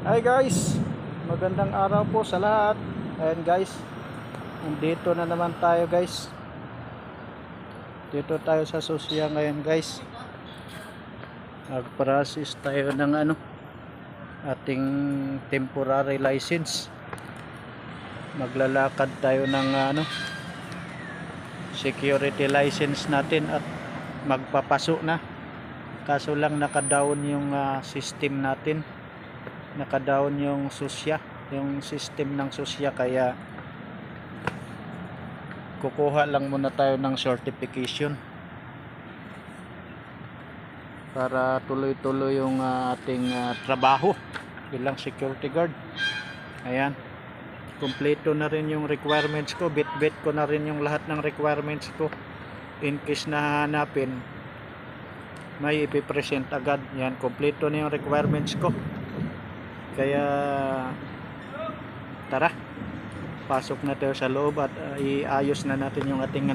Hi guys, magandang araw po sa lahat. Ayan guys, nandito na naman tayo guys. Dito tayo sa Susia ngayon guys. Nag-process tayo ng ating temporary license. Maglalakad tayo ng security license natin at magpapaso na. Kaso lang naka-down yung system natin. Naka-down yung Susia, yung system ng Susia, kaya kukuha lang muna tayo ng certification para tuloy-tuloy yung ating trabaho bilang security guard. Ayan, kumpleto na rin yung requirements ko, bit-bit ko na rin yung lahat ng requirements ko. In case na hanapin, may ipipresent agad. Yan, kumpleto na yung requirements ko. Kaya tara, pasok na tayo sa loob at iayos na natin yung ating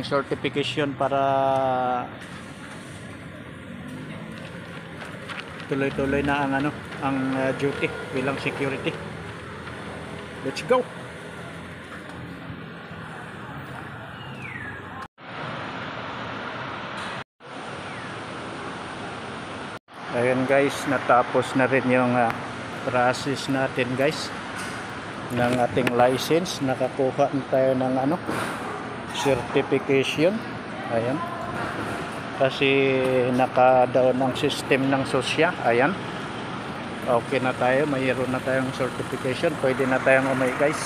certification para tuloy-tuloy na ang duty bilang security. Let's go. Ayan guys, natapos na rin yung process natin guys ng ating license. Nakakuha na tayo ng certification. Ayan, kasi naka-down ang system ng Susia. Ayan, okay na tayo, mayroon na tayong certification, pwede na tayong umay guys.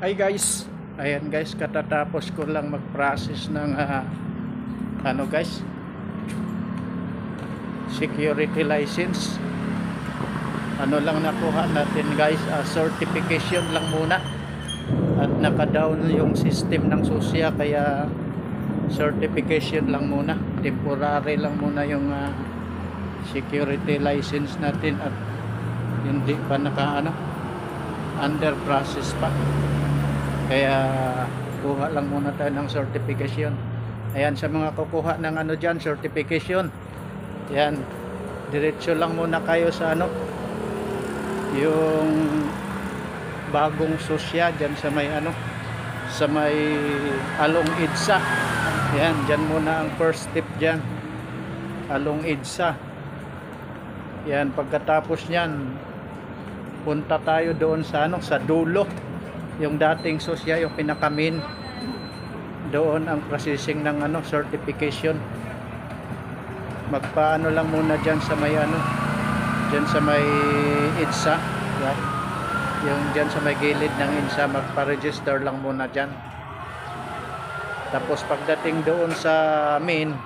Hi guys, ayan guys, katatapos ko lang mag-process ng guys, security license. Lang nakuha natin guys, certification lang muna, at naka-down yung system ng Susia, kaya certification lang muna, temporary lang muna yung security license natin, at hindi pa under process pa. Kaya kuha lang muna tayo ng certification. Ayan, sa mga kukuha ng dyan, certification, yan, diretso lang muna kayo sa yung bagong Susia dyan sa may sa may Along EDSA. Yan, dyan muna ang first step dyan, Along EDSA. Yan, pagkatapos nyan, punta tayo doon sa sa dulo, yung dating Susia, yung pinakamin. Doon ang processing ng certification. Magpaano lang muna dyan sa may dyan sa may EDSA, yeah. Yung dyan sa may gilid ng EDSA, magpa-register lang muna dyan. Tapos pagdating doon sa main,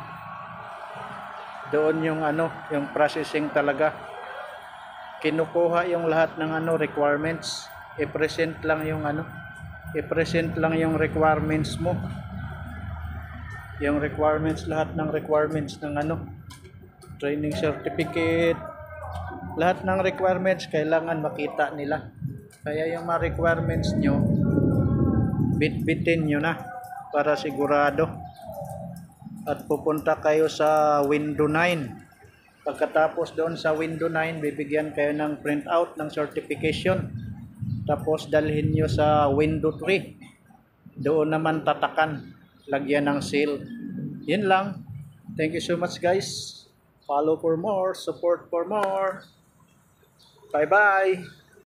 doon yung yung processing talaga. Kinukuha yung lahat ng requirements, i-present lang yung i-present lang yung requirements mo, yung requirements, lahat ng requirements ng training certificate, lahat ng requirements kailangan makita nila. Kaya yung mga requirements nyo, bit-bitin nyo na para sigurado, at pupunta kayo sa window 9. Pagkatapos doon sa window 9, bibigyan kayo ng printout ng certification. Tapos dalhin nyo sa window 3. Doon naman tatakan, lagyan ng seal. Yun lang. Thank you so much guys. Follow for more, support for more. Bye bye.